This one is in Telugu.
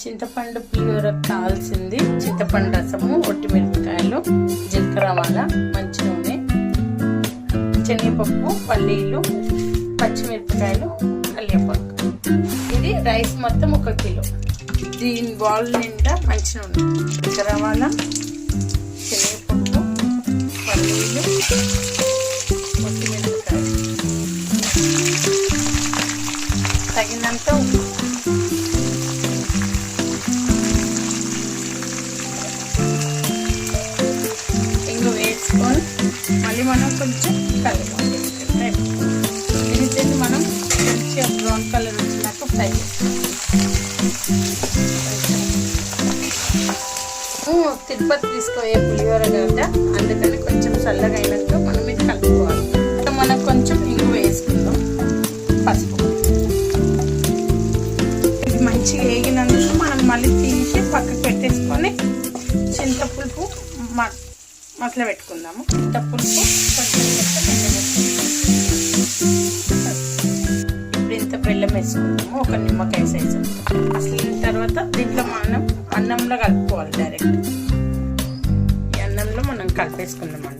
చింతపండు పులిహోరకు కావాల్సింది చింతపండు రసము, ఒట్టిమిరపకాయలు, జీలకర్ర, ఆవాల, మంచి నూనె, శనగపప్పు, పల్లీలు, పచ్చిమిరపకాయలు, కరివేపాకు. ఇది రైస్ మొత్తం 1 కిలో. దీని బౌల్ నిండా మంచి నూనె, జీలకర్ర, ఆవాల, శనగపప్పు, పల్లీలు, ఒట్టిమిరపకాయలు, తగినంత ఉప్పు. వేసుకొని మళ్ళీ మనం కొంచెం కలుపుకోవాలి. దీన్ని మనం మంచిగా బ్రౌన్ కలర్ వచ్చినాక ఫ్రై చేసుకోవాలి. తిరుపతి తీసుకోయే పులిహోర కదా, అందుకని కొంచెం చల్లగా అయినాక మనం ఇది కలుపుకోవాలి. మనం కొంచెం ఇంగు వేసుకుందాం, పసుపు. ఇది మంచిగా వేగినందుకు మనం మళ్ళీ తీసి పక్కకు పెట్టేసుకొని చింతపులుపు మసల పెట్టుకుందాము. చింతపులుపు కొంచెం ఇప్పుడు ఇంత బెల్లం వేసుకుందాము, 1 నిమ్మకాయ సైజు. మసలిన తర్వాత దీంట్లో మనం అన్నంలో కలుపుకోవాలి. డైరెక్ట్ ఈ అన్నంలో మనం కలిపేసుకుందామండి.